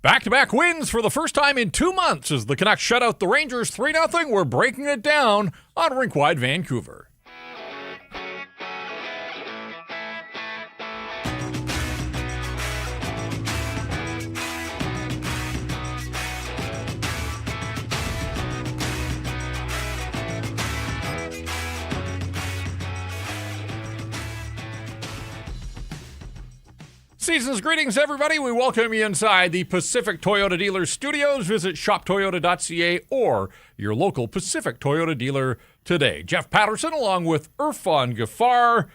Back-to-back wins for the first time in 2 months as the Canucks shut out the Rangers 3-0. We're breaking it down on Rink Wide Vancouver. Season's greetings, everybody. We welcome you inside the Pacific Toyota Dealers Studios. Visit shoptoyota.ca or your local Pacific Toyota dealer today. Jeff Patterson along with Irfan Ghaffar.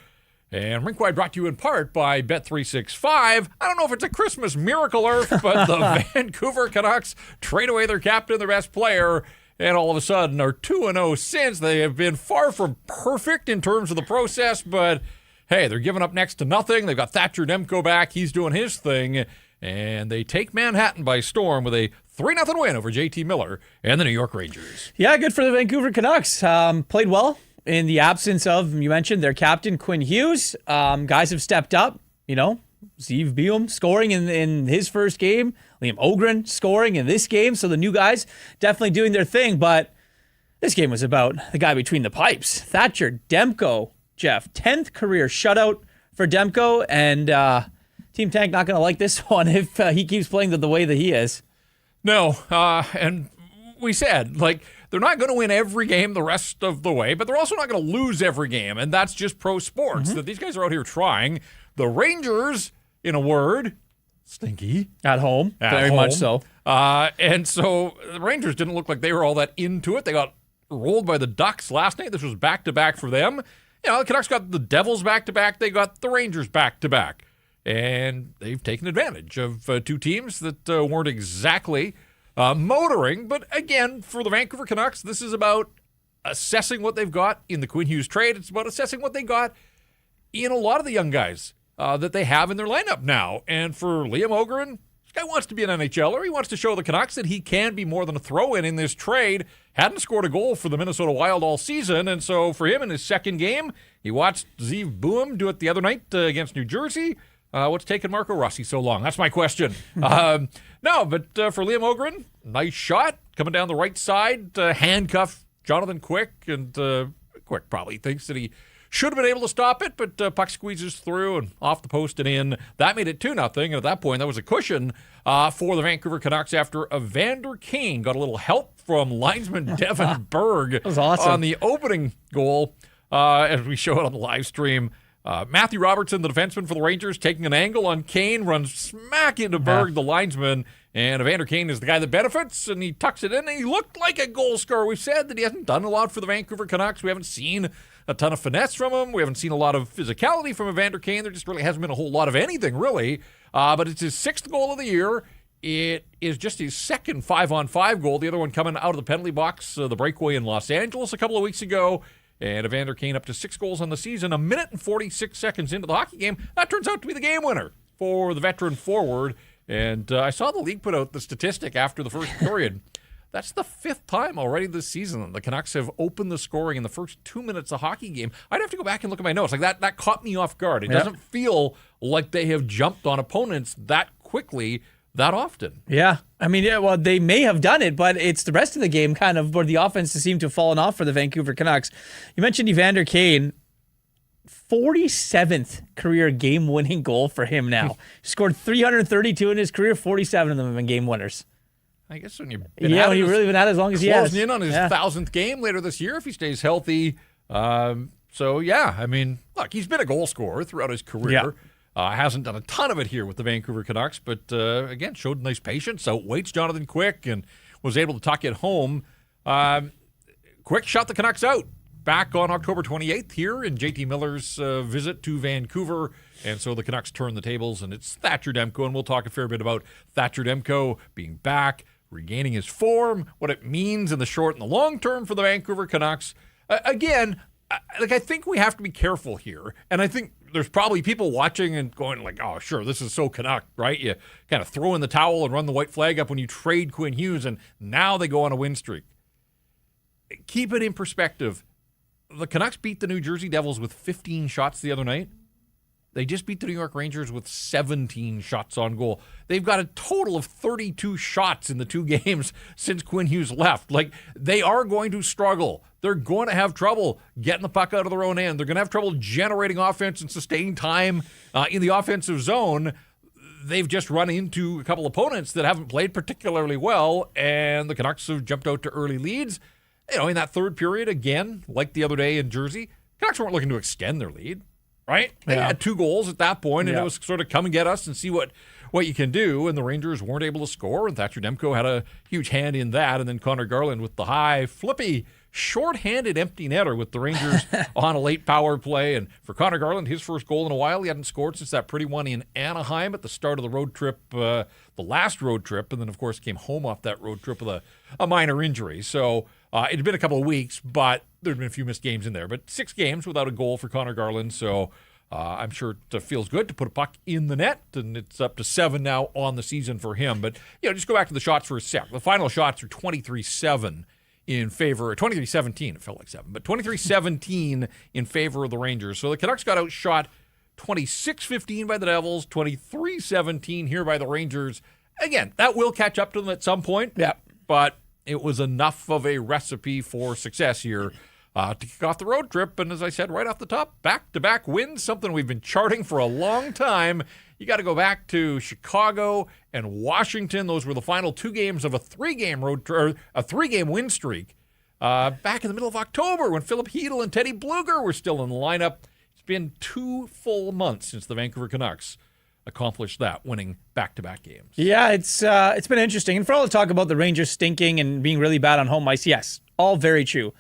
And Rink Wide brought to you in part by Bet365. I don't know if it's a Christmas miracle, Irf, but the Vancouver Canucks trade away their captain, their best player, and all of a sudden are 2-0 since. They have been far from perfect in terms of the process, but hey, they're giving up next to nothing. They've got Thatcher Demko back. He's doing his thing. And they take Manhattan by storm with a 3-0 win over JT Miller and the New York Rangers. Yeah, good for the Vancouver Canucks. Played well in the absence of, you mentioned, their captain, Quinn Hughes. Guys have stepped up. You know, Steve Beum scoring in his first game. Liam Ogren scoring in this game. So the new guys definitely doing their thing. But this game was about the guy between the pipes. Thatcher Demko. Jeff, 10th career shutout for Demko, and Team Tank not going to like this one if he keeps playing the way that he is. No, and we said, they're not going to win every game the rest of the way, but they're also not going to lose every game, and that's just pro sports, that these guys are out here trying. The Rangers, in a word, stinky. At home, very much so. And so the Rangers didn't look like they were all that into it. They got rolled by the Ducks last night. This was back-to-back for them. You know, the Canucks got the Devils back-to-back. They got the Rangers back-to-back. And they've taken advantage of two teams that weren't exactly motoring. But again, for the Vancouver Canucks, this is about assessing what they've got in the Quinn Hughes trade. It's about assessing what they got in a lot of the young guys that they have in their lineup now. And for Liam Ogren, this guy wants to be an NHLer. He wants to show the Canucks that he can be more than a throw-in in this trade. Hadn't scored a goal for the Minnesota Wild all season, and so for him in his second game, he watched Steve Beum do it the other night against New Jersey. What's taken Marco Rossi so long? That's my question. No, but for Liam Ogren, nice shot coming down the right side, handcuff Jonathan Quick, and Quick probably thinks that he should have been able to stop it, but puck squeezes through and off the post and in. That made it 2-0, and at that point, that was a cushion for the Vancouver Canucks after Evander Kane got a little help from linesman Devin Berg on the opening goal, as we show it on the live stream. Matthew Robertson, the defenseman for the Rangers, taking an angle on Kane, runs smack into Berg, the linesman, and Evander Kane is the guy that benefits, and he tucks it in, and he looked like a goal scorer. We've said that he hasn't done a lot for the Vancouver Canucks. We haven't seen a ton of finesse from him. We haven't seen a lot of physicality from Evander Kane. There just really hasn't been a whole lot of anything, really. But it's his 6th goal of the year. It is just his second 5-on-5 goal, the other one coming out of the penalty box, the breakaway in Los Angeles a couple of weeks ago. And Evander Kane up to 6 goals on the season, 1 minute and 46 seconds into the hockey game. That turns out to be the game winner for the veteran forward. And I saw the league put out the statistic after the first period. That's the 5th time already this season that the Canucks have opened the scoring in the first 2 minutes of hockey game. I'd have to go back and look at my notes. That caught me off guard. It doesn't feel like they have jumped on opponents that quickly that often. Yeah. I mean, well, they may have done it, but it's the rest of the game kind of where the offense seemed to have fallen off for the Vancouver Canucks. You mentioned Evander Kane. 47th career game-winning goal for him now. He scored 332 in his career, 47 of them have been game winners. I guess when you've been when you've really been at it as long as he has. Closing in on his 1,000th game later this year if he stays healthy. So, yeah, I mean, look, he's been a goal scorer throughout his career. Hasn't done a ton of it here with the Vancouver Canucks, but again, showed nice patience, outweights Jonathan Quick, and was able to tuck it home. Quick shot the Canucks out back on October 28th here in JT Miller's visit to Vancouver, and so the Canucks turn the tables, and it's Thatcher Demko, and we'll talk a fair bit about Thatcher Demko being back, regaining his form, what it means in the short and the long term for the Vancouver Canucks. Again, I think we have to be careful here, and I think there's probably people watching and going like, oh, sure, this is so Canuck, right? You kind of throw in the towel and run the white flag up when you trade Quinn Hughes, and now they go on a win streak. Keep it in perspective. The Canucks beat the New Jersey Devils with 15 shots the other night. They just beat the New York Rangers with 17 shots on goal. They've got a total of 32 shots in the 2 games since Quinn Hughes left. Like, they are going to struggle. They're going to have trouble getting the puck out of their own end. They're going to have trouble generating offense and sustaining time in the offensive zone. They've just run into a couple opponents that haven't played particularly well, and the Canucks have jumped out to early leads. In that third period, again, like the other day in Jersey, Canucks weren't looking to extend their lead. Right? They had 2 goals at that point, and it was sort of come and get us and see what you can do. And the Rangers weren't able to score, and Thatcher Demko had a huge hand in that. And then Connor Garland with the high, flippy, short-handed empty netter with the Rangers on a late power play. And for Connor Garland, his first goal in a while. He hadn't scored since that pretty one in Anaheim at the start of the road trip, the last road trip, and then, of course, came home off that road trip with a minor injury. So it had been a couple of weeks, but there'd been a few missed games in there. But 6 games without a goal for Connor Garland, so I'm sure it feels good to put a puck in the net, and it's up to 7 now on the season for him. But, just go back to the shots for a sec. The final shots are 23-7 in favor, 23-17, it felt like 7, but 23-17 in favor of the Rangers. So the Canucks got outshot 26-15 by the Devils, 23-17 here by the Rangers. Again, that will catch up to them at some point. Yeah. But it was enough of a recipe for success here to kick off the road trip. And as I said right off the top, back-to-back wins, something we've been charting for a long time. You got to go back to Chicago and Washington. Those were the final 2 games of a 3-game win streak back in the middle of October when Philip Hedl and Teddy Bluger were still in the lineup. It's been 2 full months since the Vancouver Canucks accomplished that, winning back-to-back games. Yeah, it's been interesting. And for all the talk about the Rangers stinking and being really bad on home ice, yes, all very true.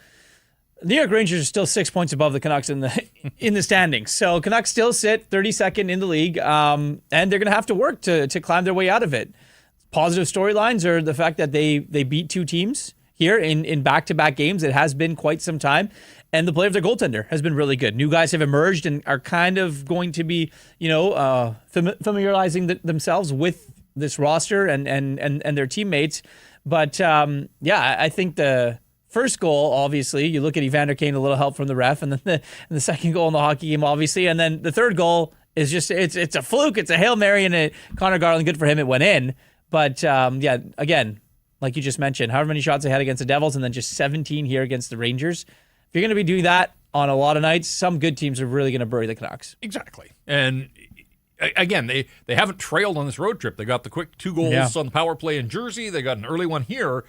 The New York Rangers are still 6 points above the Canucks in the standings. So Canucks still sit 32nd in the league, and they're going to have to work to climb their way out of it. Positive storylines are the fact that they beat 2 teams here in back-to-back games. It has been quite some time. And the play of their goaltender has been really good. New guys have emerged and are kind of going to be, familiarizing themselves with this roster and their teammates. But, I think the first goal, obviously, you look at Evander Kane, a little help from the ref, and then the second goal in the hockey game, obviously. And then the third goal is just, it's a fluke. It's a Hail Mary, and Connor Garland, good for him, it went in. But, again, like you just mentioned, however many shots they had against the Devils, and then just 17 here against the Rangers. If you're going to be doing that on a lot of nights, some good teams are really going to bury the Canucks. Exactly. And again, they haven't trailed on this road trip. They got the quick 2 goals on the power play in Jersey. They got an early one here.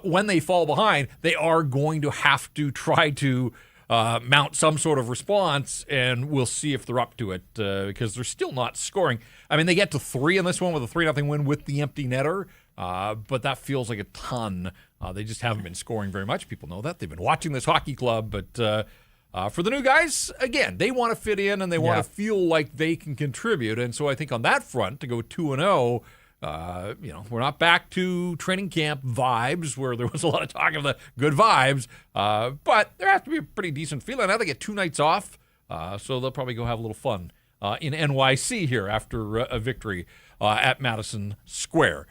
When they fall behind, they are going to have to try to mount some sort of response, and we'll see if they're up to it because they're still not scoring. I mean, they get to 3 in this one with a 3-0 win with the empty netter, but that feels like a ton. They just haven't been scoring very much. People know that. They've been watching this hockey club. But for the new guys, again, they want to fit in and they want to feel like they can contribute. And so I think on that front, to go 2-0, we're not back to training camp vibes where there was a lot of talk of the good vibes. But there has to be a pretty decent feeling. Now they get 2 nights off, so they'll probably go have a little fun in NYC here after a victory at Madison Square.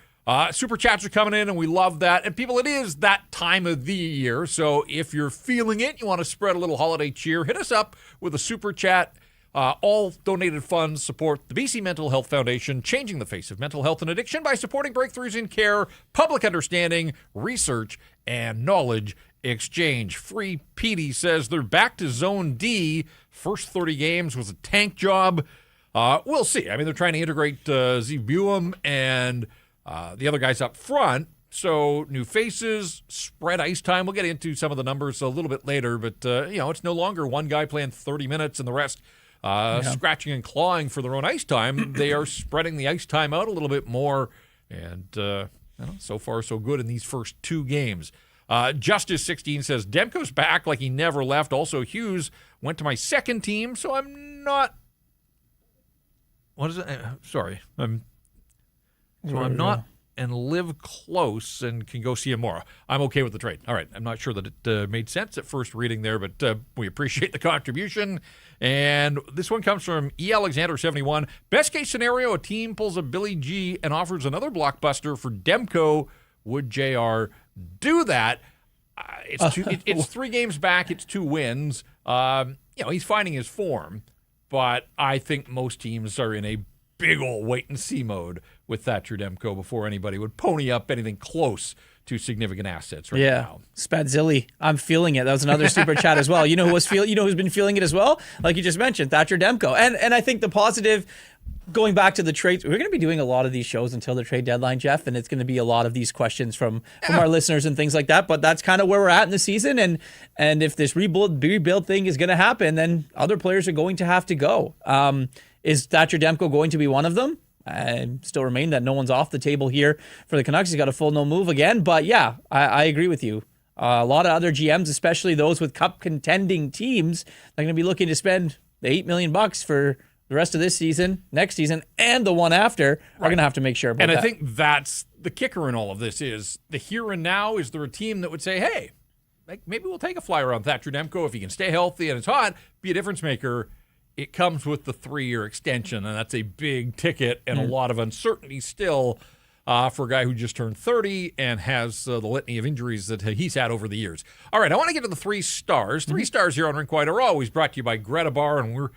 Super chats are coming in, and we love that. And people, it is that time of the year, so if you're feeling it, you want to spread a little holiday cheer, hit us up with a super chat. All donated funds support the BC Mental Health Foundation, changing the face of mental health and addiction by supporting breakthroughs in care, public understanding, research, and knowledge exchange. Free Petey says they're back to Zone D. First 30 games was a tank job. We'll see. I mean, they're trying to integrate Zeev Buum and the other guys up front. So new faces, spread ice time. We'll get into some of the numbers a little bit later, but it's no longer one guy playing 30 minutes and the rest scratching and clawing for their own ice time. They are spreading the ice time out a little bit more, and so far so good in these first 2 games. Justice16 says Demko's back like he never left. Also, Hughes went to my second team, so I'm not. What is it? Sorry, I'm not and live close and can go see him more. I'm okay with the trade. All right. I'm not sure that it made sense at first reading there, but we appreciate the contribution. And this one comes from E. Alexander 71. Best case scenario, a team pulls a Billy G and offers another blockbuster for Demko. Would JR do that? It's 3 games back. It's 2 wins. He's finding his form. but I think most teams are in a big old wait-and-see mode with Thatcher Demko before anybody would pony up anything close to significant assets right now. Spadzilli, I'm feeling it. That was another super chat as well. You know who's been feeling it as well? Like you just mentioned, Thatcher Demko. And I think the positive, going back to the trades, we're going to be doing a lot of these shows until the trade deadline, Jeff, and it's going to be a lot of these questions from our listeners and things like that. But that's kind of where we're at in the season. And if this rebuild thing is going to happen, then other players are going to have to go. Is Thatcher Demko going to be one of them? Still remain that no one's off the table here for the Canucks. He's got a full no move again. But yeah, I agree with you. A lot of other GMs, especially those with cup contending teams, they're going to be looking to spend the $8 million for the rest of this season, next season, and the one after. Are going to have to make sure about that. And I think that's the kicker in all of this is the here and now. Is there a team that would say, hey, maybe we'll take a flyer on Thatcher Demko if he can stay healthy and it's hot, be a difference maker. It comes with the 3-year extension, and that's a big ticket and a lot of uncertainty still for a guy who just turned 30 and has the litany of injuries that he's had over the years. All right, I want to get to the 3 stars. 3 stars here on Rink Wide are always brought to you by Greta Bar, and we're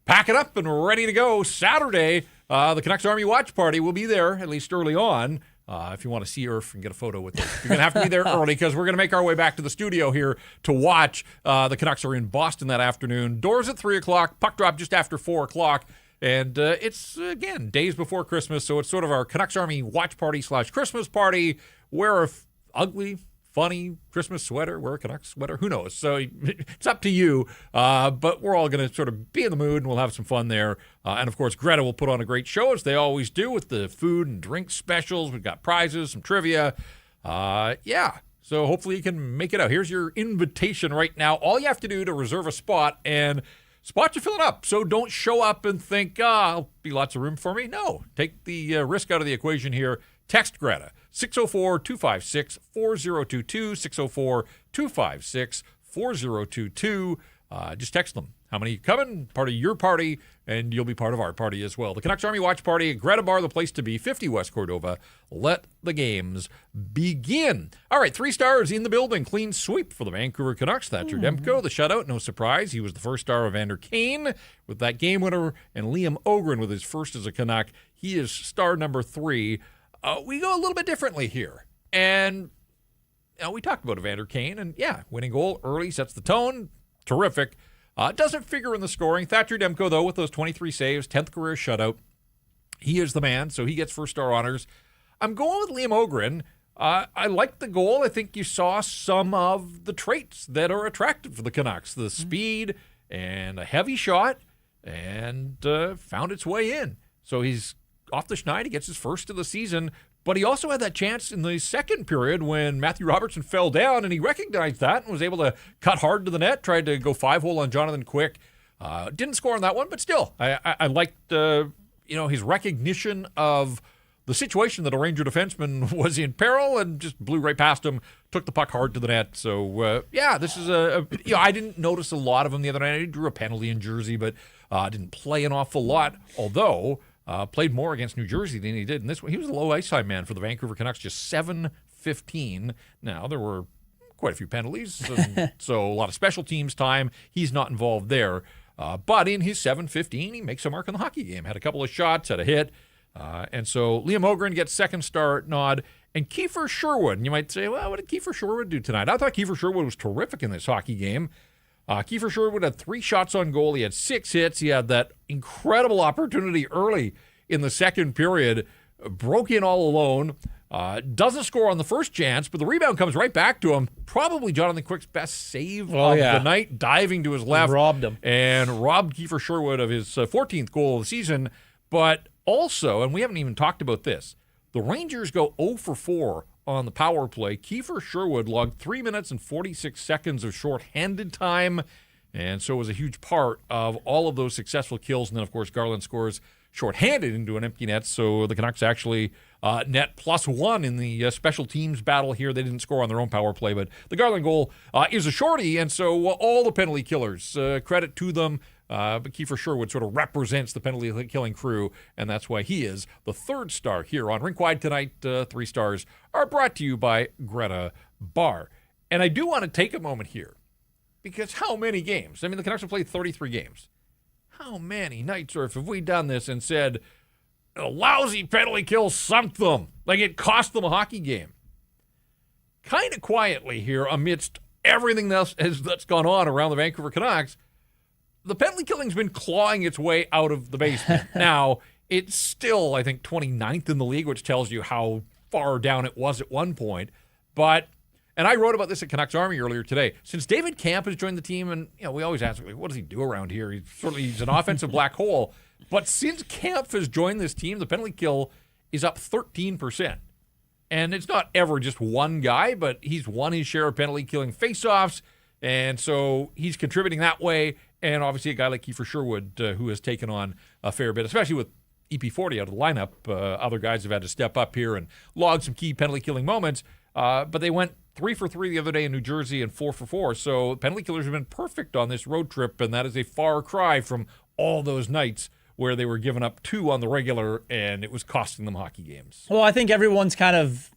packing up and we're ready to go. Saturday, the Canucks Army Watch Party will be there, at least early on. If you want to see Irf and get a photo with it, you're going to have to be there early because we're going to make our way back to the studio here to watch. The Canucks are in Boston that afternoon. Doors at 3 o'clock, puck drop just after 4 o'clock. And it's, again, days before Christmas, so it's sort of our Canucks Army Watch Party / Christmas party. Wear a ugly, funny Christmas sweater, wear a Canucks sweater, who knows? So it's up to you, but we're all going to sort of be in the mood, and we'll have some fun there. And, of course, Greta will put on a great show, as they always do, with the food and drink specials. We've got prizes, some trivia. So hopefully you can make it out. Here's your invitation right now. All you have to do to reserve a spot, and spots are filling up, so don't show up and think, there'll be lots of room for me. No, take the risk out of the equation here. Text Greta, 604-256-4022, 604-256-4022. Just text them. How many coming? Part of your party, and you'll be part of our party as well. The Canucks Army Watch Party at Greta Bar, the place to be, 50 West Cordova. Let the games begin. All right, 3 stars in the building. Clean sweep for the Vancouver Canucks. Thatcher Demko, the shutout, no surprise. He was the first star of Vander Kane with that game winner, and Liam Ogren with his first as a Canuck. He is star number 3. We go a little bit differently here. And we talked about Evander Kane, and winning goal early sets the tone. Terrific. Doesn't figure in the scoring. Thatcher Demko, though, with those 23 saves, 10th career shutout. He is the man, so he gets first star honors. I'm going with Liam Ogren. I like the goal. I think you saw some of the traits that are attractive for the Canucks. The speed and a heavy shot, and found its way in. So he's off the schneid. He gets his first of the season. But he also had that chance in the second period when Matthew Robertson fell down, and he recognized that and was able to cut hard to the net, tried to go 5-hole on Jonathan Quick. Didn't score on that one, but still, I liked his recognition of the situation that a Ranger defenseman was in peril and just blew right past him, took the puck hard to the net. So, this is I didn't notice a lot of him the other night. He drew a penalty in Jersey, but didn't play an awful lot, although played more against New Jersey than he did in this one. He was a low ice time man for the Vancouver Canucks, just 7-15. Now, there were quite a few penalties, and so a lot of special teams time. He's not involved there. But in his 7-15, he makes a mark in the hockey game. Had a couple of shots, had a hit. And so Liam Ogren gets second star nod. And Kiefer Sherwood, and you might say, well, what did Kiefer Sherwood do tonight? I thought Kiefer Sherwood was terrific in this hockey game. Kiefer Sherwood had 3 shots on goal. He had 6 hits. He had that incredible opportunity early in the second period. Broke in all alone. Doesn't score on the first chance, but the rebound comes right back to him. Probably Jonathan Quick's best save of the night, diving to his left. Robbed him. And robbed Kiefer Sherwood of his 14th goal of the season. But also, and we haven't even talked about this, the Rangers go 0 for 4 on the power play. Kiefer Sherwood logged 3 minutes and 46 seconds of shorthanded time, and so was a huge part of all of those successful kills. And then, of course, Garland scores shorthanded into an empty net, so the Canucks actually net +1 in the special teams battle here. They didn't score on their own power play, but the Garland goal is a shorty, and so all the penalty killers, credit to them. But Kiefer Sherwood sort of represents the penalty-killing crew, and that's why he is the 3rd star here on Rink Wide tonight. 3 stars are brought to you by Greta Bar. And I do want to take a moment here, because how many games? I mean, the Canucks have played 33 games. how many nights or have we done this and said, a lousy penalty kill sunk them, like it cost them a hockey game. Kind of quietly here, amidst everything else that's gone on around the Vancouver Canucks, the penalty killing's been clawing its way out of the basement. Now, it's still, I think, 29th in the league, which tells you how far down it was at one point. But, and I wrote about this at Canucks Army earlier today. Since David Camp has joined the team, and we always ask, what does he do around here? He's an offensive black hole. But since Camp has joined this team, the penalty kill is up 13%. And it's not ever just one guy, but he's won his share of penalty killing faceoffs, and so he's contributing that way. And obviously a guy like Kiefer Sherwood, who has taken on a fair bit, especially with EP40 out of the lineup. Other guys have had to step up here and log some key penalty killing moments, but they went 3 for 3 the other day in New Jersey and 4 for 4. So penalty killers have been perfect on this road trip, and that is a far cry from all those nights where they were giving up 2 on the regular, and it was costing them hockey games. Well, I think everyone's kind of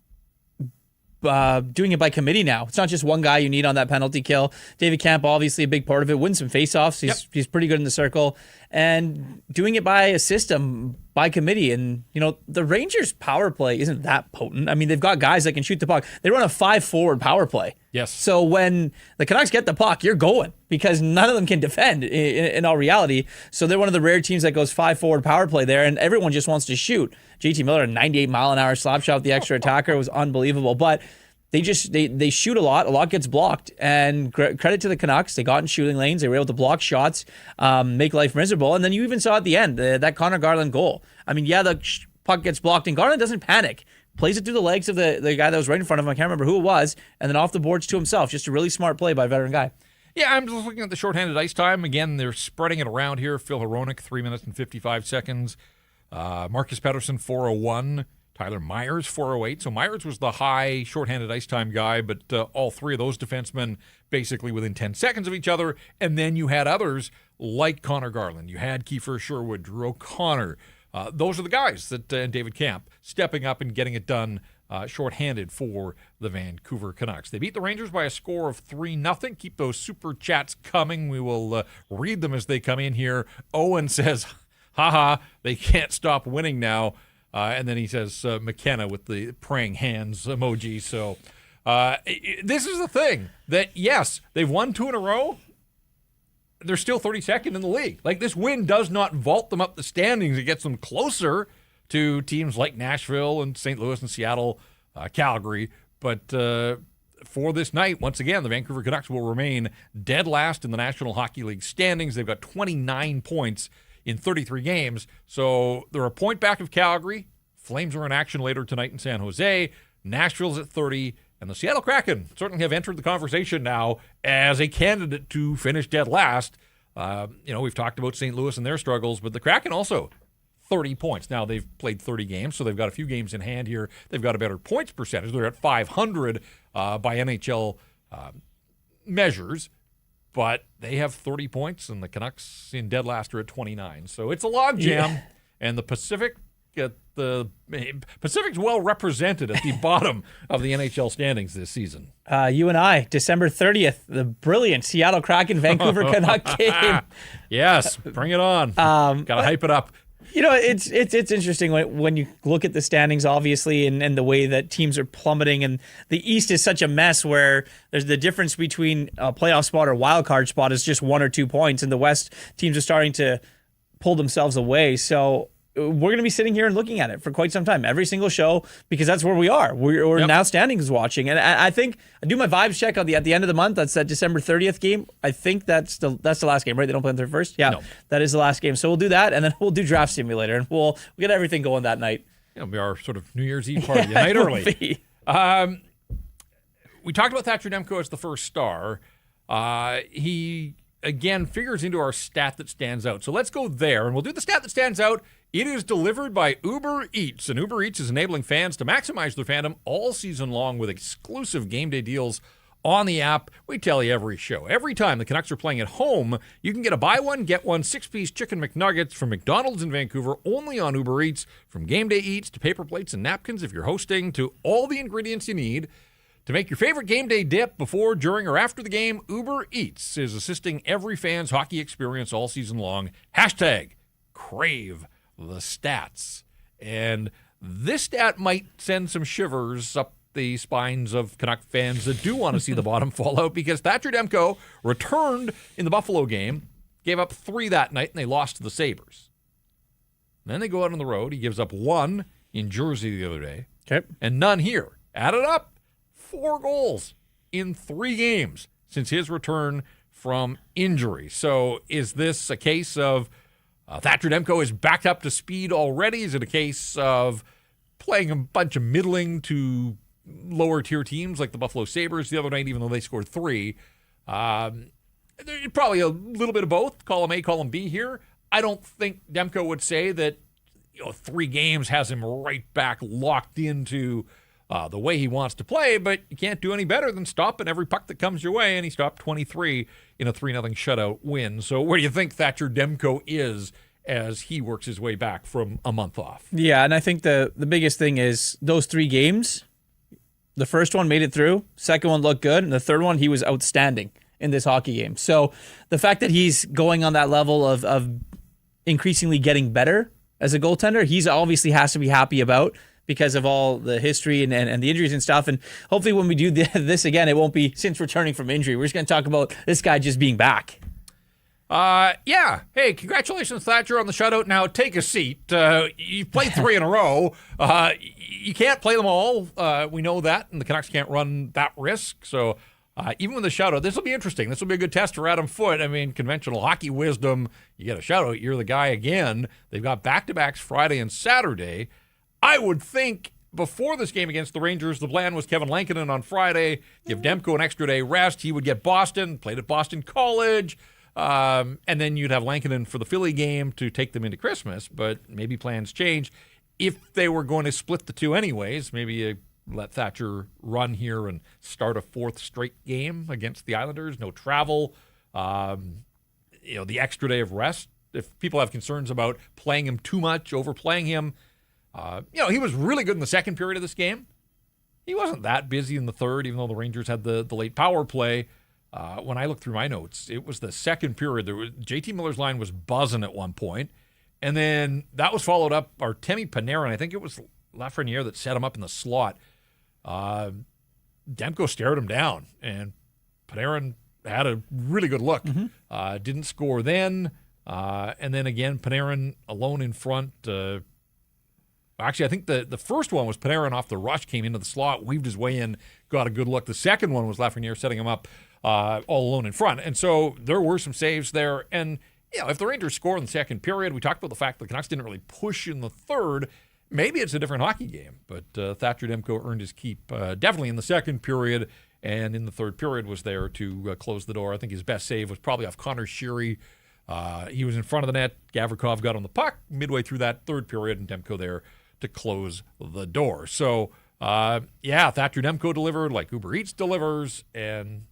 doing it by committee now. It's not just one guy you need on that penalty kill. David Camp, obviously a big part of it, wins some faceoffs. He's pretty good in the circle. And doing it by a system, by committee. And, the Rangers' power play isn't that potent. I mean, they've got guys that can shoot the puck. They run a 5-forward power play. Yes. So when the Canucks get the puck, you're going, because none of them can defend in all reality. So they're one of the rare teams that goes 5-forward power play there, and everyone just wants to shoot. JT Miller, a 98-mile-an-hour slap shot with the extra attacker, was unbelievable. But they shoot a lot gets blocked, and credit to the Canucks. They got in shooting lanes. They were able to block shots, make life miserable. And then you even saw at the end, that Connor Garland goal. I mean, the puck gets blocked, and Garland doesn't panic. Plays it through the legs of the guy that was right in front of him. I can't remember who it was. And then off the boards to himself. Just a really smart play by a veteran guy. Yeah, I'm just looking at the shorthanded ice time. Again, they're spreading it around here. Phil Hronik, 3 minutes and 55 seconds. Marcus Pettersson, 4:01. Tyler Myers, 4:08. So Myers was the high shorthanded ice time guy, but all three of those defensemen basically within 10 seconds of each other. And then you had others like Connor Garland. You had Kiefer Sherwood, Drew O'Connor. Those are the guys that David Camp stepping up and getting it done shorthanded for the Vancouver Canucks. They beat the Rangers by a score of 3-0. Keep those super chats coming. We will read them as they come in here. Owen says, haha, they can't stop winning now. And then he says McKenna with the praying hands emoji. So this is the thing that, yes, they've won 2 in a row. They're still 32nd in the league. Like, this win does not vault them up the standings. It gets them closer to teams like Nashville and St. Louis and Seattle, Calgary. But for this night, once again, the Vancouver Canucks will remain dead last in the National Hockey League standings. They've got 29 points in 33 games. So they're a point back of Calgary. Flames are in action later tonight in San Jose. Nashville's at 30. And the Seattle Kraken certainly have entered the conversation now as a candidate to finish dead last. We've talked about St. Louis and their struggles, but the Kraken also 30 points. Now, they've played 30 games, so they've got a few games in hand here. They've got a better points percentage. They're at 500 by NHL measures, but they have 30 points, and the Canucks in dead last are at 29. So it's a logjam, and the Pacific's well represented at the bottom of the NHL standings this season. You and I, December 30th, the brilliant Seattle Kraken Vancouver Canuck game. Yes, bring it on. Got to hype it up. It's interesting when you look at the standings, obviously, and the way that teams are plummeting, and the East is such a mess where there's the difference between a playoff spot or wild card spot is just 1 or 2 points, and the West teams are starting to pull themselves away. So we're going to be sitting here and looking at it for quite some time, every single show, because that's where we are. We're now standings watching, and I think I do my vibes check at the end of the month. That's that December 30th game. I think that's the last game, right? They don't play on the 31st. Yeah, no. That is the last game. So we'll do that, and then we'll do Draft Simulator, and we'll get everything going that night. It'll be our sort of New Year's Eve party, a night early. We talked about Thatcher Demko as the first star. He again figures into our stat that stands out. So let's go there, and we'll do the stat that stands out. It is delivered by Uber Eats, and Uber Eats is enabling fans to maximize their fandom all season long with exclusive game day deals on the app. We tell you every show. Every time the Canucks are playing at home, you can get a buy one, get one 6-piece chicken McNuggets from McDonald's in Vancouver only on Uber Eats. From game day eats to paper plates and napkins if you're hosting to all the ingredients you need To make your favorite game day dip before, during, or after the game, Uber Eats is assisting every fan's hockey experience all season long. Hashtag crave the stats. And this stat might send some shivers up the spines of Canuck fans that do want to see the bottom fall out, because Thatcher Demko returned in the Buffalo game, gave up 3 that night, and they lost to the Sabres. Then they go out on the road. He gives up 1 in Jersey the other day, and none here. Added up, 4 goals in 3 games since his return from injury. So is this a case of Thatcher Demko is backed up to speed already? Is it a case of playing a bunch of middling to lower tier teams like the Buffalo Sabres the other night, even though they scored 3? Probably a little bit of both. Column A, column B here. I don't think Demko would say that 3 games has him right back locked into the way he wants to play, but you can't do any better than stopping every puck that comes your way, and he stopped 23 in a 3-0 shutout win. So where do you think Thatcher Demko is as he works his way back from a month off? Yeah, and I think the biggest thing is those 3 games, the first one made it through, second one looked good, and the third one he was outstanding in this hockey game. So the fact that he's going on that level of increasingly getting better as a goaltender, he's obviously has to be happy about, because of all the history and the injuries and stuff. And hopefully when we do this again, it won't be since returning from injury. We're just going to talk about this guy just being back. Yeah. Hey, congratulations, Thatcher, on the shutout. Now take a seat. You've played 3 in a row. You can't play them all. We know that, and the Canucks can't run that risk. So even with the shutout, this will be interesting. This will be a good test for Adam Foote. I mean, conventional hockey wisdom, you get a shutout, you're the guy again. They've got back-to-backs Friday and Saturday. I would think before this game against the Rangers, the plan was Kevin Lankinen on Friday, give Demko an extra day rest. He would get Boston, played at Boston College, and then you'd have Lankinen for the Philly game to take them into Christmas. But maybe plans change. If they were going to split the 2 anyways, maybe you let Thatcher run here and start a 4th straight game against the Islanders. No travel, the extra day of rest. If people have concerns about playing him too much, overplaying him, he was really good in the second period of this game. He wasn't that busy in the third, even though the Rangers had the late power play. When I looked through my notes, it was the second period. JT Miller's line was buzzing at one point, and then that was followed up. Artemi Panarin, I think it was Lafreniere that set him up in the slot. Demko stared him down, and Panarin had a really good look. Didn't score then, and then again, Panarin alone in front. Actually, I think the first one was Panarin off the rush, came into the slot, weaved his way in, got a good look. The second one was Lafreniere setting him up all alone in front. And so there were some saves there. And, if the Rangers score in the second period, we talked about the fact that the Canucks didn't really push in the third. Maybe it's a different hockey game. But Thatcher Demko earned his keep definitely in the second period, and in the third period was there to close the door. I think his best save was probably off Connor Sheary. He was in front of the net. Gavrikov got on the puck midway through that third period, and Demko there to close the door. So, Thatcher Demko delivered like Uber Eats delivers, and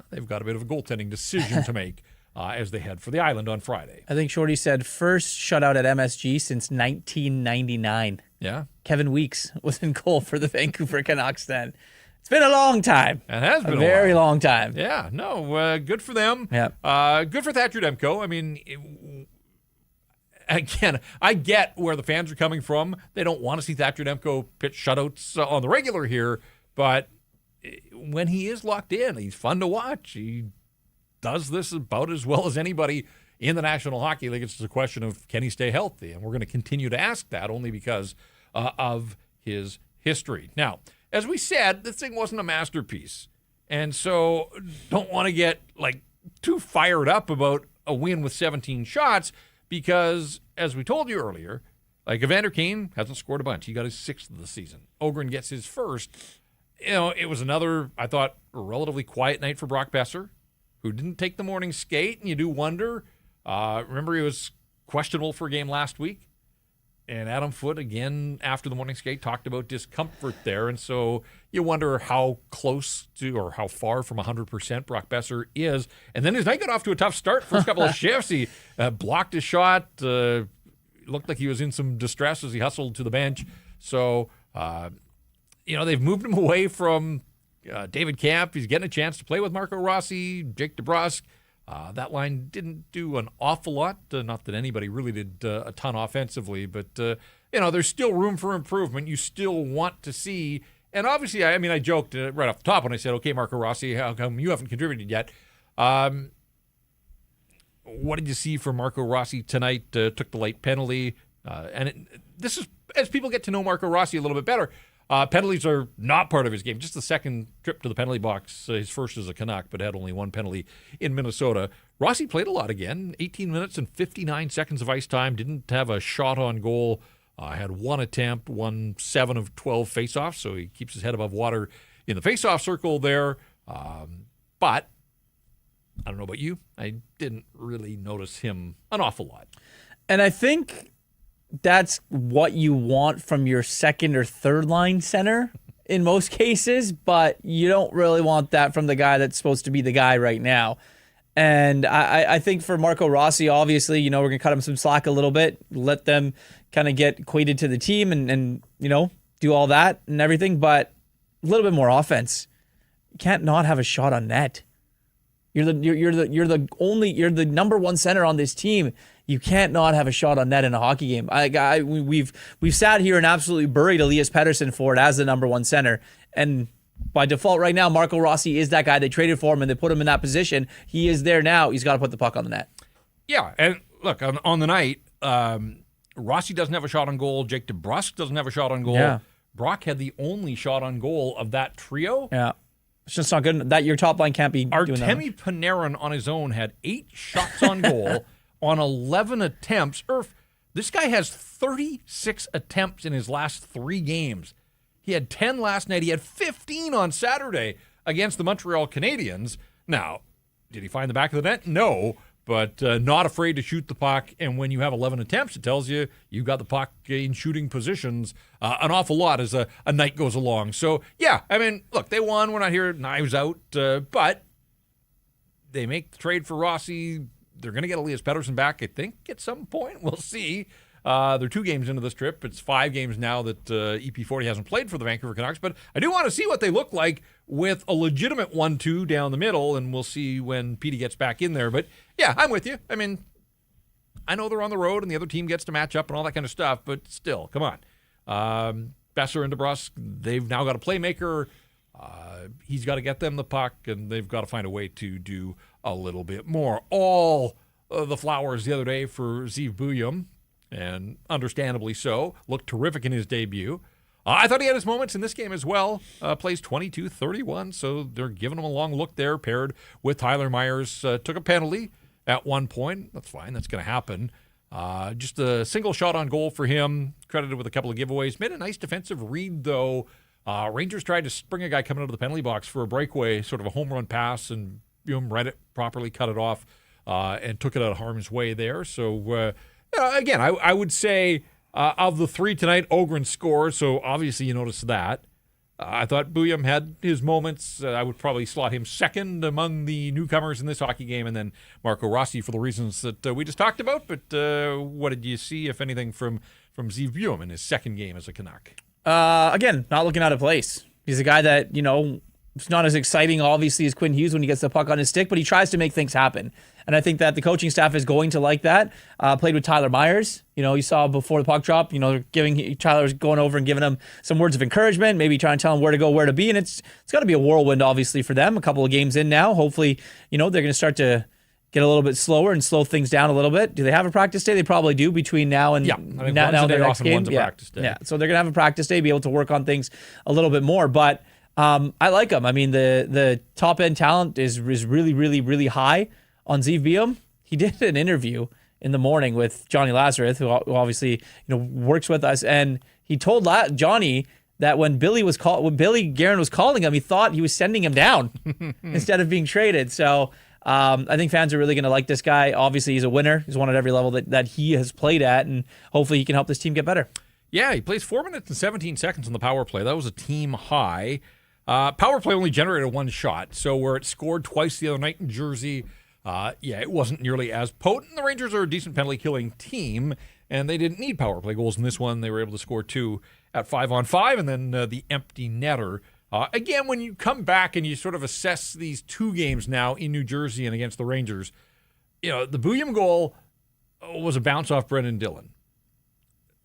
they've got a bit of a goaltending decision to make as they head for the Island on Friday. I think Shorty said first shutout at MSG since 1999. Yeah. Kevin Weeks was in goal for the Vancouver Canucks then. It's been a long time. It has been a very long time. Yeah, no, good for them. Yeah. Good for Thatcher Demko. I mean, again, I get where the fans are coming from. They don't want to see Thatcher Demko pitch shutouts on the regular here, but when he is locked in, he's fun to watch. He does this about as well as anybody in the National Hockey League. It's just a question of, can he stay healthy? And we're going to continue to ask that only because of his history. Now, as we said, this thing wasn't a masterpiece. And so don't want to get too fired up about a win with 17 shots, because, as we told you earlier, Evander Kane hasn't scored a bunch. He got his 6th of the season. Ogren gets his 1st. It was another, I thought, relatively quiet night for Brock Besser, who didn't take the morning skate, and you do wonder. Remember, he was questionable for a game last week, and Adam Foote, again, after the morning skate, talked about discomfort there, and so you wonder how close to or how far from 100% Brock Besser is. And then his night got off to a tough start. First couple of shifts, he blocked his shot, looked like he was in some distress as he hustled to the bench. So, they've moved him away from David Camp, he's getting a chance to play with Marco Rossi, Jake DeBrusk. That line didn't do an awful lot. Not that anybody really did a ton offensively, but, there's still room for improvement. You still want to see, and obviously, I joked right off the top when I said, okay, Marco Rossi, how come you haven't contributed yet? What did you see from Marco Rossi tonight? Took the late penalty. This is, as people get to know Marco Rossi a little bit better, penalties are not part of his game. Just the second trip to the penalty box, his first as a Canuck, but had only one penalty in Minnesota. Rossi played a lot again, 18 minutes and 59 seconds of ice time, didn't have a shot on goal, had one attempt, won 7 of 12 faceoffs, so he keeps his head above water in the faceoff circle there. But I don't know about you, I didn't really notice him an awful lot. And I think that's what you want from your second or third line center in most cases, but you don't really want that from the guy that's supposed to be the guy right now. And I think for Marco Rossi, obviously, we're going to cut him some slack a little bit, let them kind of get acquainted to the team and do all that and everything, but a little bit more offense. You can't not have a shot on net. You're the number one center on this team. You can't not have a shot on net in a hockey game. We've sat here and absolutely buried Elias Pettersson for it as the number one center, and by default right now, Marco Rossi is that guy. They traded for him and they put him in that position. He is there now. He's got to put the puck on the net. Yeah, and look, on the night, Rossi doesn't have a shot on goal. Jake DeBrusk doesn't have a shot on goal. Yeah. Brock had the only shot on goal of that trio. Yeah. It's just not good. That your top line can't be doing that. Artemi Panarin on his own had 8 shots on goal on 11 attempts. This guy has 36 attempts in his last 3 games. He had 10 last night. He had 15 on Saturday against the Montreal Canadiens. Now, did he find the back of the net? No, but not afraid to shoot the puck. And when you have 11 attempts, it tells you got the puck in shooting positions an awful lot as a night goes along. So, yeah, look, they won. We're not here knives out, but they make the trade for Rossi. They're going to get Elias Pettersson back, I think, at some point. We'll see. They're 2 games into this trip. It's 5 games now that EP40 hasn't played for the Vancouver Canucks. But I do want to see what they look like with a legitimate 1-2 down the middle, and we'll see when Petey gets back in there. But, yeah, I'm with you. I know they're on the road and the other team gets to match up and all that kind of stuff, but still, come on. Besser and DeBrusk, they've now got a playmaker. He's got to get them the puck, and they've got to find a way to do a little bit more. All the flowers the other day for Ziv Bouillon, and understandably so. Looked terrific in his debut. I thought he had his moments in this game as well. Plays 22-31, so they're giving him a long look there, paired with Tyler Myers. Took a penalty at one point. That's fine. That's going to happen. Just a single shot on goal for him, credited with a couple of giveaways. Made a nice defensive read, though. Rangers tried to spring a guy coming out of the penalty box for a breakaway, sort of a home run pass, and read it properly, cut it off, and took it out of harm's way there. So, again, I would say of the 3 tonight, Ogren scored, so obviously you noticed that. I thought Bouillon had his moments. I would probably slot him second among the newcomers in this hockey game, and then Marco Rossi for the reasons that we just talked about. But what did you see, if anything, from Ziv Bouillon in his second game as a Canuck? Again, not looking out of place. He's a guy that, it's not as exciting, obviously, as Quinn Hughes when he gets the puck on his stick, but he tries to make things happen. And I think that the coaching staff is going to like that. Played with Tyler Myers. You saw before the puck drop, Tyler was going over and giving him some words of encouragement, maybe trying to tell him where to go, where to be. And it's got to be a whirlwind, obviously, for them. A couple of games in now. Hopefully, they're going to start to get a little bit slower and slow things down a little bit. Do they have a practice day? They probably do between now and now their next game. Practice day. Yeah, so they're going to have a practice day, be able to work on things a little bit more. But I like them. The top end talent is really, really, really high on Ziv Bouillon. He did an interview in the morning with Johnny Lazarus, who obviously works with us, and he told Johnny that when Billy Guerin was calling him, he thought he was sending him down instead of being traded. So I think fans are really going to like this guy. Obviously, he's a winner. He's won at every level that he has played at, and hopefully he can help this team get better. Yeah, he plays 4 minutes and 17 seconds on the power play. That was a team high. Power play only generated 1 shot, so where it scored twice the other night in Jersey, it wasn't nearly as potent. The Rangers are a decent penalty-killing team, and they didn't need power play goals in this one. They were able to score 2 at 5-on-5, and then the empty netter Again, when you come back and you sort of assess these two games now in New Jersey and against the Rangers, the Bouillon goal was a bounce off Brendan Dillon.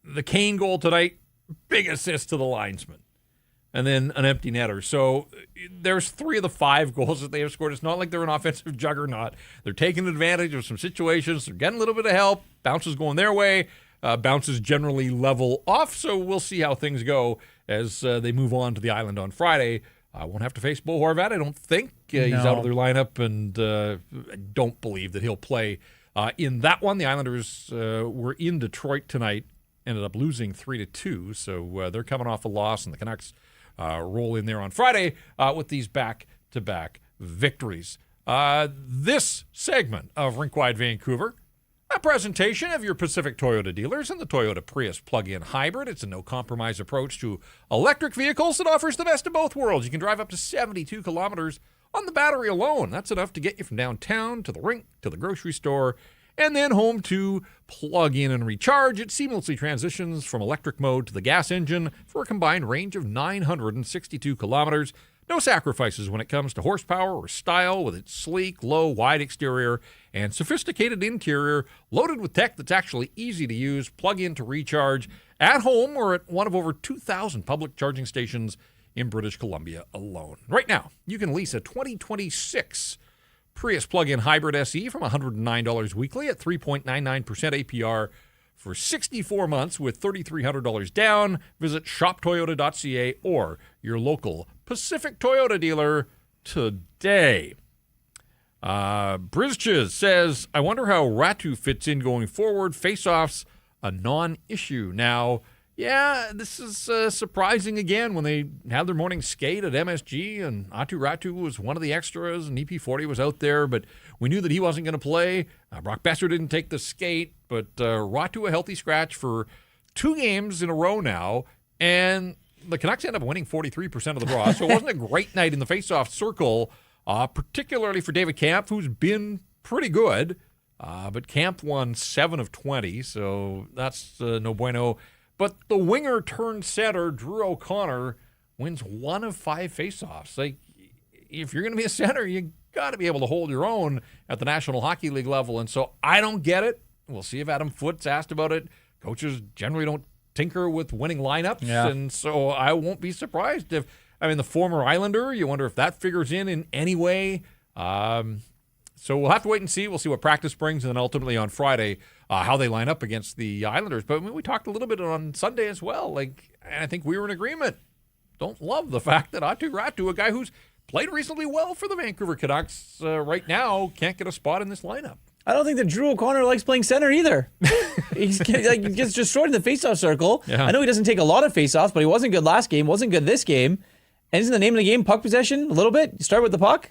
The Kane goal tonight, big assist to the linesman. And then an empty netter. So there's 3 of the 5 goals that they have scored. It's not like they're an offensive juggernaut. They're taking advantage of some situations. They're getting a little bit of help. Bounces going their way. Bounces generally level off. So we'll see how things go as they move on to the island on Friday. Won't have to face Bo Horvat, I don't think. He's out of their lineup, and I don't believe that he'll play in that one. The Islanders were in Detroit tonight, ended up losing 3-2. So they're coming off a loss, and the Canucks roll in there on Friday with these back-to-back victories. This segment of Rink Wide Vancouver, a presentation of your Pacific Toyota dealers and the Toyota Prius plug-in hybrid. It's a no-compromise approach to electric vehicles that offers the best of both worlds. You can drive up to 72 kilometers on the battery alone. That's enough to get you from downtown to the rink to the grocery store and then home to plug in and recharge. It seamlessly transitions from electric mode to the gas engine for a combined range of 962 kilometers. No sacrifices when it comes to horsepower or style with its sleek, low, wide exterior and sophisticated interior, loaded with tech that's actually easy to use, plug in to recharge at home or at one of over 2,000 public charging stations in British Columbia alone. Right now, you can lease a 2026 Prius plug-in hybrid SE from $109 weekly at 3.99% APR for 64 months with $3,300 down. Visit shoptoyota.ca or your local Pacific Toyota dealer today. Brizches says, I wonder how Ratu fits in going forward. Face-offs, a non-issue. Now, yeah, this is surprising again when they had their morning skate at MSG and Aatu Ratu was one of the extras and EP40 was out there, but we knew that he wasn't going to play. Brock Besser didn't take the skate, but Ratu a healthy scratch for 2 games in a row now, and the Canucks end up winning 43% of the draw, so it wasn't a great night in the face-off circle, particularly for David Kampf, who's been pretty good, but Kampf won 7 of 20, so that's no bueno. But the winger turned center, Drew O'Connor, wins 1 of 5 faceoffs. Like, if you're going to be a center, you got to be able to hold your own at the National Hockey League level. And so I don't get it. We'll see if Adam Foote's asked about it. Coaches generally don't tinker with winning lineups. Yeah. And so I won't be surprised if, the former Islander, you wonder if that figures in any way. So we'll have to wait and see. We'll see what practice brings, and then ultimately on Friday, how they line up against the Islanders. But we talked a little bit on Sunday as well. And I think we were in agreement. Don't love the fact that Aatu Ratu, a guy who's played reasonably well for the Vancouver Canucks, right now can't get a spot in this lineup. I don't think that Drew O'Connor likes playing center either. He gets destroyed in the faceoff circle. Yeah. I know he doesn't take a lot of faceoffs, but he wasn't good last game, wasn't good this game. And isn't the name of the game puck possession a little bit? You start with the puck.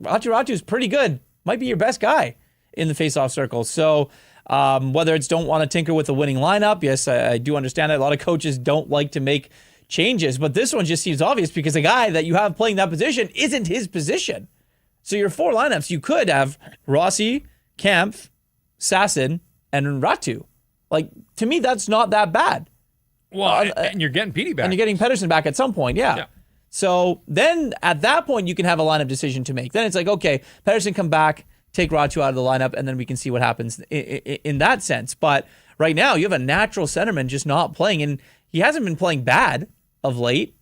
Aatu Ratu is pretty good. Might be your best guy in the faceoff circle. So whether it's don't want to tinker with the winning lineup, yes, I do understand that. A lot of coaches don't like to make changes, but this one just seems obvious because the guy that you have playing that position isn't his position. So your 4 lineups, you could have Rossi, Kampf, Sasson, and Ratu. To me, that's not that bad. Well, and you're getting Petey back. And you're getting Pettersson back at some point, yeah. So then at that point, you can have a lineup decision to make. Then it's like, okay, Pettersson come back, take Ratu out of the lineup, and then we can see what happens in that sense. But right now, you have a natural centerman just not playing, and he hasn't been playing bad of late.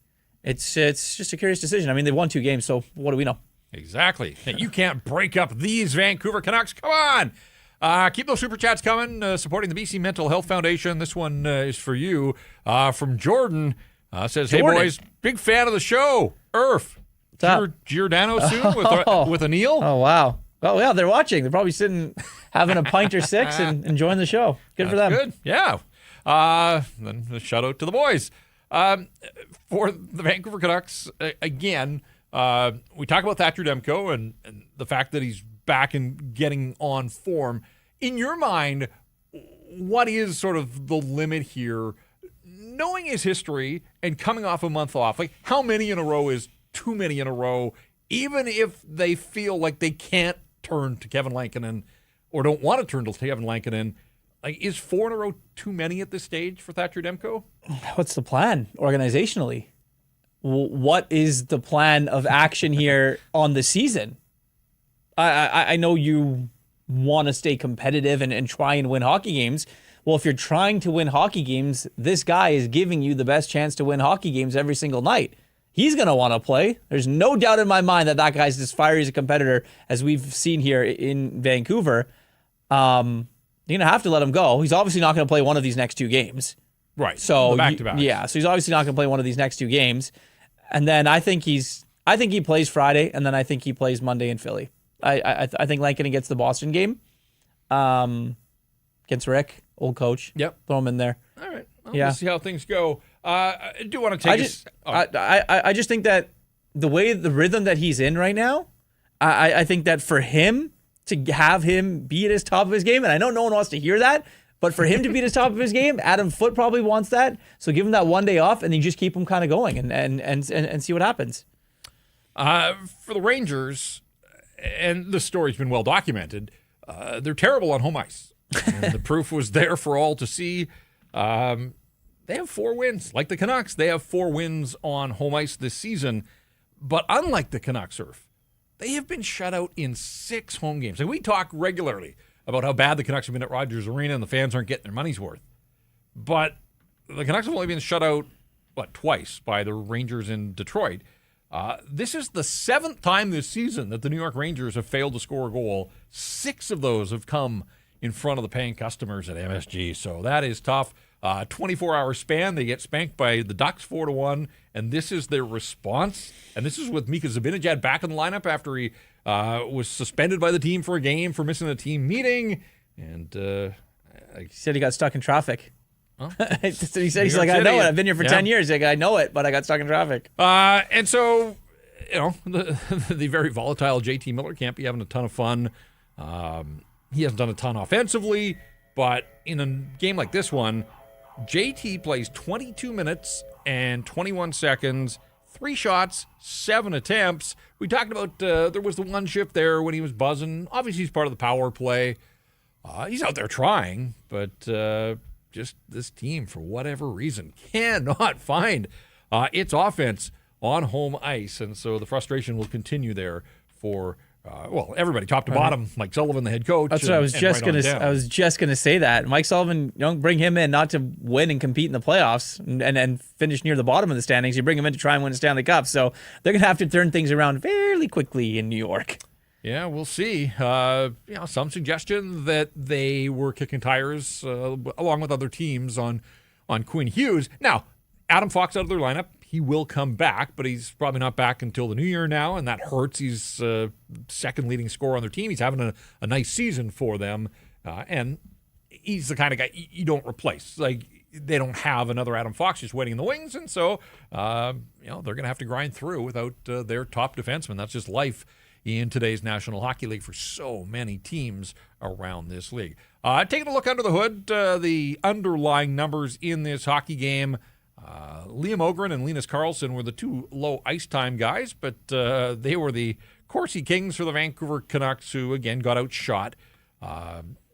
It's just a curious decision. They won 2 games, so what do we know? Exactly. You can't break up these Vancouver Canucks. Come on. Keep those super chats coming, supporting the BC Mental Health Foundation. This one is for you. From Jordan. Says, Jordan. Hey, boys, big fan of the show. Giordano soon with Anil. Oh, wow. Oh, yeah, they're watching. They're probably sitting, having a pint or 6 and enjoying the show. Good for them. Good, yeah. Then a shout out to the boys. For the Vancouver Canucks, again, we talk about Thatcher Demko and the fact that he's back and getting on form. In your mind, what is sort of the limit here? Knowing his history and coming off a month off, how many in a row is too many in a row, even if they feel like they can't turn to Kevin Lankinen or don't want to turn to Kevin Lankinen? Is 4 in a row too many at this stage for Thatcher Demko? What's the plan organizationally? what is the plan of action here on the season? I know you want to stay competitive and try and win hockey games. Well, if you're trying to win hockey games, this guy is giving you the best chance to win hockey games every single night. He's going to want to play. There's no doubt in my mind that guy's as fiery as a competitor as we've seen here in Vancouver. You're going to have to let him go. He's obviously not going to play one of these next two games. Right. So back-to-back. Yeah, so he's obviously not going to play one of these next two games. And then I think he plays Friday, and then I think he plays Monday in Philly. I think Lankinen gets the Boston game against Rick, old coach. Yep. Throw him in there. All right. Well, Yeah. We'll see how things go. I do want to take I just think that the rhythm that he's in right now, I think that for him to have him be at his top of his game, and I know no one wants to hear that, but for him to be at his top of his game, Adam Foote probably wants that. So give him that one day off, and then just keep him kind of going and see what happens. For the Rangers, and this story's been well documented, they're terrible on home ice. And the proof was there for all to see. They have 4 wins. Like the Canucks, they have 4 wins on home ice this season. But unlike the Canucks, they have been shut out in 6 home games. And we talk regularly about how bad the Canucks have been at Rogers Arena and the fans aren't getting their money's worth. But the Canucks have only been shut out, twice by the Rangers in Detroit. This is the 7th time this season that the New York Rangers have failed to score a goal. 6 of those have come in front of the paying customers at MSG. So that is tough. 24-hour span, they get spanked by the Ducks 4-1, and this is their response. And this is with Mika Zibanejad back in the lineup after he was suspended by the team for a game for missing a team meeting. And He said he got stuck in traffic. Huh? He's like, I know it. I've been here for 10 years. Like, I know it, but I got stuck in traffic. And so, the very volatile JT Miller can't be having a ton of fun. He hasn't done a ton offensively, but in a game like this one, JT plays 22 minutes and 21 seconds, 3 shots, 7 attempts. We talked about there was the one shift there when he was buzzing. Obviously, he's part of the power play. He's out there trying, but just this team, for whatever reason, cannot find its offense on home ice. And so the frustration will continue there for everybody, top to bottom. Mike Sullivan, the head coach. That's what I was just gonna say. That Mike Sullivan, bring him in not to win and compete in the playoffs and finish near the bottom of the standings. You bring him in to try and win a Stanley Cup. So they're gonna have to turn things around fairly quickly in New York. Yeah, we'll see. Some suggestion that they were kicking tires along with other teams on Quinn Hughes. Now, Adam Fox out of their lineup. He will come back, but he's probably not back until the new year now, and that hurts. He's second leading scorer on their team. He's having a nice season for them, and he's the kind of guy you don't replace. Like, they don't have another Adam Fox just waiting in the wings, and so they're going to have to grind through without their top defenseman. That's just life in today's National Hockey League for so many teams around this league. Taking a look under the hood, the underlying numbers in this hockey game. Liam Ogren and Linus Karlsson were the 2 low ice time guys, but they were the Corsi Kings for the Vancouver Canucks, who again got outshot.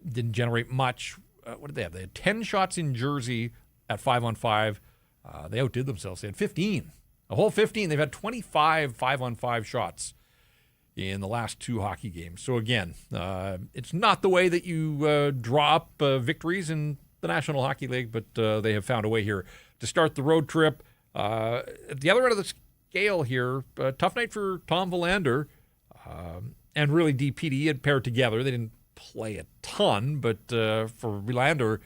Didn't generate much. What did they have? They had 10 shots in Jersey at 5-on-5. They outdid themselves. They had 15. A whole 15. They've had 25 5-on-5 shots in the last 2 hockey games. So again, it's not the way that you draw up victories in the National Hockey League, but they have found a way here to start the road trip. At the other end of the scale here, tough night for Tom Willander and really DPD had paired together. They didn't play a ton, but for Willander,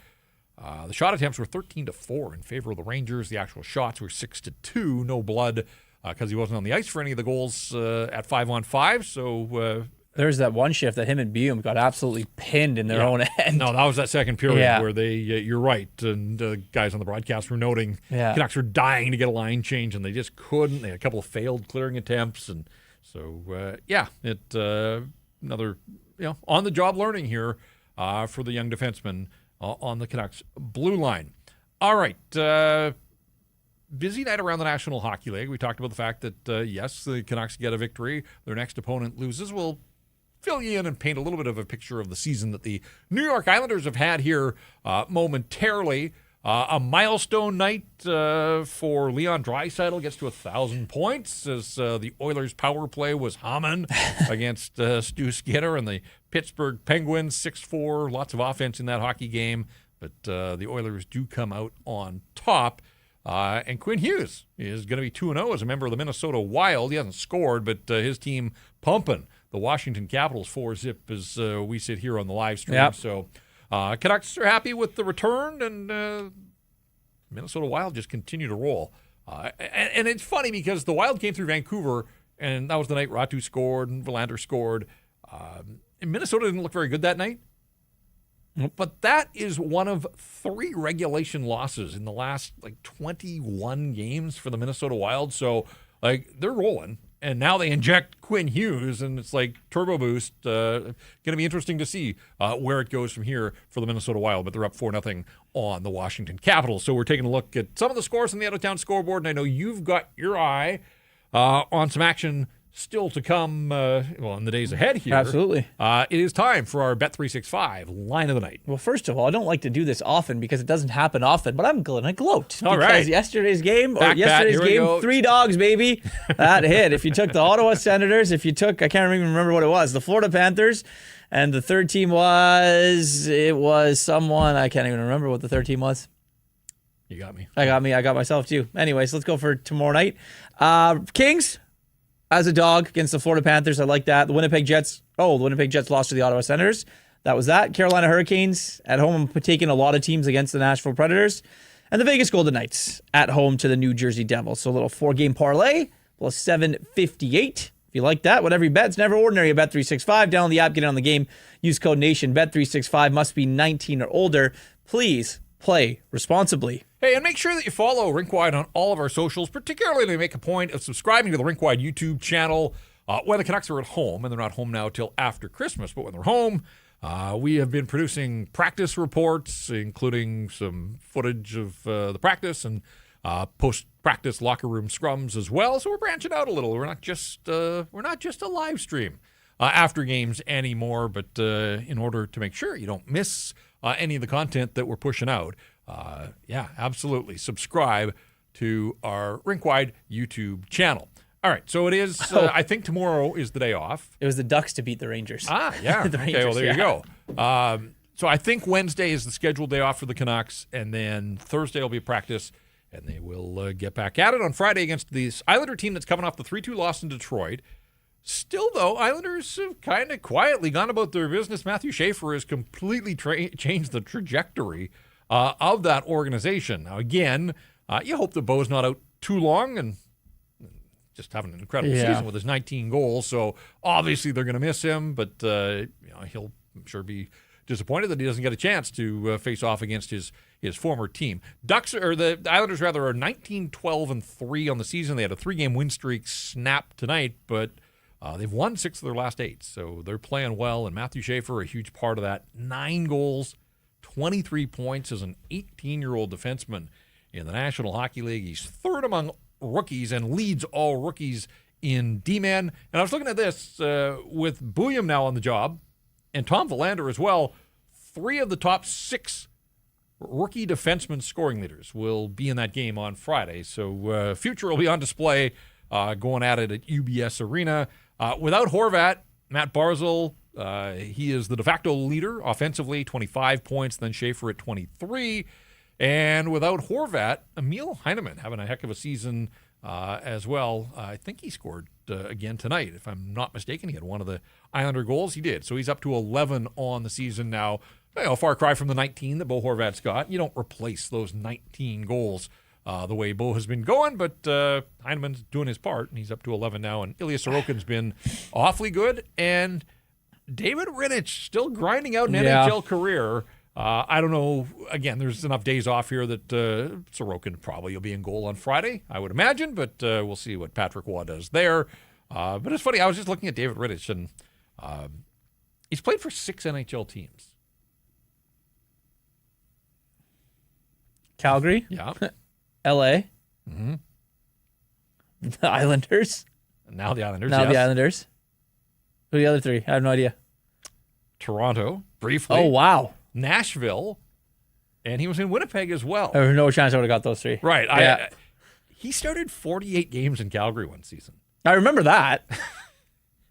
the shot attempts were 13-4 in favor of the Rangers. The actual shots were 6-2, no blood, because he wasn't on the ice for any of the goals at 5-on-5. So there's that one shift that him and Bium got absolutely pinned in their own end. No, that was that second period where they, you're right, and guys on the broadcast were noting Canucks were dying to get a line change, and they just couldn't. They had a couple of failed clearing attempts, and so, another on-the-job learning here for the young defenseman on the Canucks blue line. All right, busy night around the National Hockey League. We talked about the fact that, yes, the Canucks get a victory. Their next opponent loses. We'll fill you in and paint a little bit of a picture of the season that the New York Islanders have had here momentarily. A milestone night for Leon Draisaitl, gets to 1,000 points as the Oilers' power play was humming against Stu Skinner and the Pittsburgh Penguins, 6-4. Lots of offense in that hockey game, but the Oilers do come out on top. And Quinn Hughes is going to be 2-0 as a member of the Minnesota Wild. He hasn't scored, but his team pumping the Washington Capitals 4-zip as we sit here on the live stream. Yep. So Canucks are happy with the return, and Minnesota Wild just continue to roll. And it's funny because the Wild came through Vancouver, and that was the night Ratu scored and Verlander scored. And Minnesota didn't look very good that night. But that is one of 3 regulation losses in the last 21 games for the Minnesota Wild. So they're rolling, and now they inject Quinn Hughes, and it's like turbo boost. Going to be interesting to see where it goes from here for the Minnesota Wild. But they're up 4-0 on the Washington Capitals. So we're taking a look at some of the scores on the out-of-town scoreboard, and I know you've got your eye on some action still to come, in the days ahead here. Absolutely. It is time for our Bet365 line of the night. Well, first of all, I don't like to do this often because it doesn't happen often, but I'm going to gloat. All because right. yesterday's game, Here we go. 3 dogs, baby. That hit. If you took the Ottawa Senators, if you took, I can't even remember what it was, the Florida Panthers, and the third team was someone, I can't even remember what the third team was. You got me. I got myself too. Anyways, let's go for tomorrow night. Kings as a dog against the Florida Panthers. I like that. The Winnipeg Jets lost to the Ottawa Senators. That was that. Carolina Hurricanes at home. I'm taking a lot of teams against the Nashville Predators. And the Vegas Golden Knights at home to the New Jersey Devils. So a little 4-game parlay plus 758. If you like that, whatever you bet, it's never ordinary at Bet365. Download the app, get it on the game. Use code NATION. Bet365 must be 19 or older. Please play responsibly. Hey, and make sure that you follow Rink Wide on all of our socials, particularly to make a point of subscribing to the Rink Wide YouTube channel when the Canucks are at home, and they're not home now till after Christmas, but when they're home, we have been producing practice reports, including some footage of the practice and post-practice locker room scrums as well. So we're branching out a little. We're not just a live stream after games anymore, but in order to make sure you don't miss any of the content that we're pushing out, absolutely. Subscribe to our Rink Wide YouTube channel. All right, so it is, I think tomorrow is the day off. It was the Ducks to beat the Rangers. Yeah. The Okay, Rangers, well, there you go. So I think Wednesday is the scheduled day off for the Canucks, and then Thursday will be practice, and they will get back at it on Friday against this Islander team that's coming off the 3-2 loss in Detroit. Still, though, Islanders have kind of quietly gone about their business. Matthew Schaefer has completely changed the trajectory of that organization. Now, again, you hope that Bo's not out too long and just having an incredible season with his 19 goals. So obviously they're going to miss him, but he'll, I'm sure, be disappointed that he doesn't get a chance to face off against his former team. The Islanders rather are 19-12-3 on the season. They had a 3-game win streak snap tonight, but they've won 6 of their last 8, so they're playing well. And Matthew Schaefer, a huge part of that. 9 goals, 23 points as an 18-year-old defenseman in the National Hockey League. He's third among rookies and leads all rookies in D-man. And I was looking at this with Bouillon now on the job and Tom Verlander as well. 3 of the top 6 rookie defensemen scoring leaders will be in that game on Friday. So future will be on display going at it at UBS Arena. Without Horvat, Matt Barzal, he is the de facto leader offensively, 25 points, then Schaefer at 23. And without Horvat, Emil Heineman having a heck of a season as well. I think he scored again tonight, if I'm not mistaken. He had one of the Islander goals. He did. So he's up to 11 on the season now. A far cry from the 19 that Bo Horvat's got. You don't replace those 19 goals the way Bo has been going, but Heineman's doing his part, and he's up to 11 now. And Ilya Sorokin's been awfully good. And David Rittich still grinding out an NHL career. I don't know. Again, there's enough days off here that Sorokin probably will be in goal on Friday, I would imagine, but we'll see what Patrick Waugh does there. But it's funny. I was just looking at David Rittich, and he's played for 6 NHL teams. Calgary. Yeah. LA. Mm-hmm. The Islanders. Now the Islanders. The Islanders. Who are the other 3? I have no idea. Toronto, briefly. Oh, wow. Nashville. and he was in Winnipeg as well. There's no chance I would have got those 3. Right. Yeah. He started 48 games in Calgary one season. I remember that.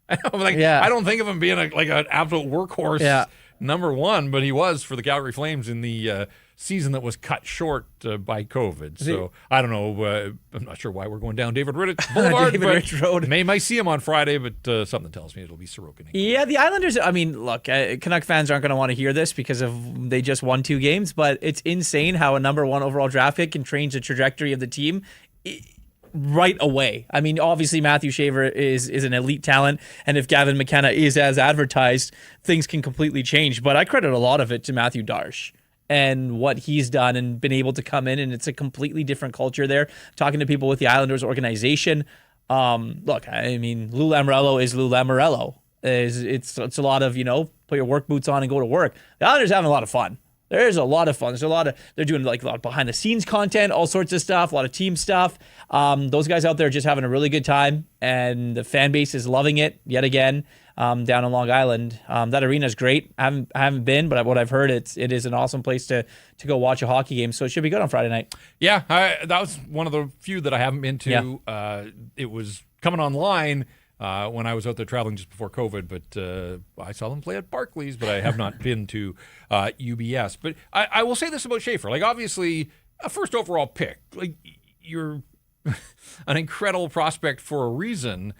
I know, I don't think of him being an absolute workhorse number one, but he was for the Calgary Flames in the season that was cut short by COVID. So I don't know. I'm not sure why we're going down David Rittich Boulevard. David Rittich Road. Might see him on Friday, but something tells me it'll be Sorokin. Yeah, the Islanders, I mean, look, Canuck fans aren't going to want to hear this because they just won 2 games, but it's insane how a number 1 overall draft pick can change the trajectory of the team right away. I mean, obviously Matthew Shaver is an elite talent, and if Gavin McKenna is as advertised, things can completely change. But I credit a lot of it to Matthew Darche and what he's done and been able to come in, and it's a completely different culture there. Talking to people with the Islanders organization, look, I mean, Lou Lamoriello is Lou Lamoriello. It's a lot of, put your work boots on and go to work. The Islanders are having a lot of fun. There's a lot of fun. They're doing a lot of behind the scenes content, all sorts of stuff, a lot of team stuff. Those guys out there are just having a really good time, and the fan base is loving it yet again down on Long Island. That arena is great. I haven't been, but what I've heard, it is an awesome place to go watch a hockey game. So it should be good on Friday night. Yeah, that was one of the few that I haven't been to. Yeah. It was coming online when I was out there traveling just before COVID, but I saw them play at Barclays, but I have not been to UBS. But I will say this about Schaefer. Obviously, a first overall pick. You're an incredible prospect for a reason,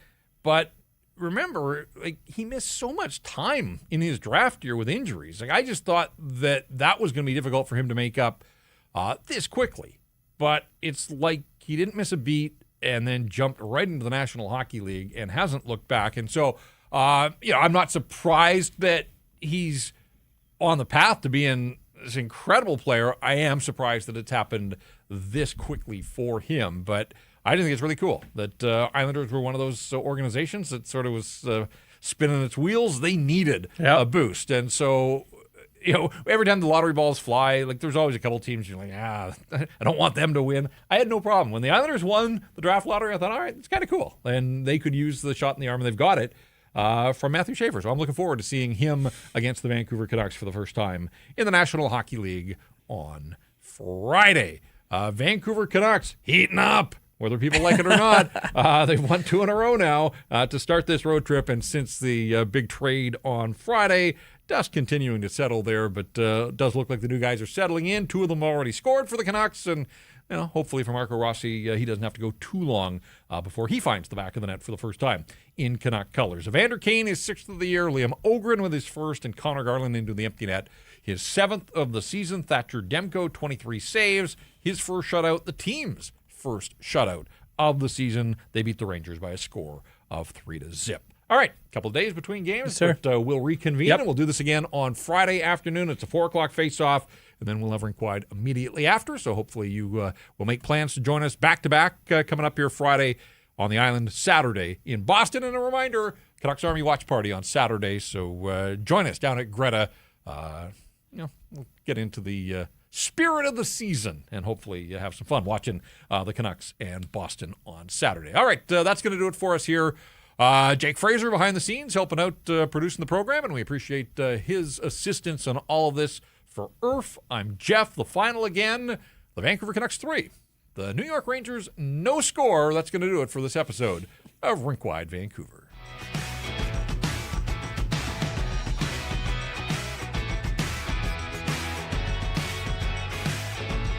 but remember, he missed so much time in his draft year with injuries. I just thought that was going to be difficult for him to make up this quickly. But it's like he didn't miss a beat and then jumped right into the National Hockey League and hasn't looked back. And so, I'm not surprised that he's on the path to being this incredible player. I am surprised that it's happened this quickly for him. But I just think it's really cool that Islanders were one of those organizations that sort of was spinning its wheels. They needed a boost. And so, every time the lottery balls fly, there's always a couple teams you're like, I don't want them to win. I had no problem. When the Islanders won the draft lottery, I thought, all right, it's kind of cool. And they could use the shot in the arm, and they've got it from Matthew Schaefer. So I'm looking forward to seeing him against the Vancouver Canucks for the first time in the National Hockey League on Friday. Vancouver Canucks heating up. Whether people like it or not, they've won 2 in a row now to start this road trip. And since the big trade on Friday, dust continuing to settle there, but it does look like the new guys are settling in. 2 of them already scored for the Canucks, and hopefully for Marco Rossi, he doesn't have to go too long before he finds the back of the net for the first time in Canuck colors. Evander Kane is 6th of the year, Liam Ogren with his 1st, and Connor Garland into the empty net, his 7th of the season. Thatcher Demko, 23 saves, his first shutout, the team's first shutout of the season. They beat the Rangers by a score of 3-0. All right, a couple of days between games, but we'll reconvene, and we'll do this again on Friday afternoon. It's a 4 o'clock face-off, and then we'll have Rink Wide immediately after, so hopefully you will make plans to join us back-to-back coming up here Friday on the island, Saturday in Boston. And a reminder, Canucks Army Watch Party on Saturday, so join us down at Greta. We'll get into the spirit of the season and hopefully have some fun watching the Canucks and Boston on Saturday. All right, that's going to do it for us here. Jake Fraser behind the scenes helping out producing the program, and we appreciate his assistance on all of this. For Irf, I'm Jeff. The final again, the Vancouver Canucks 3. The New York Rangers no score. That's going to do it for this episode of Rink Wide Vancouver.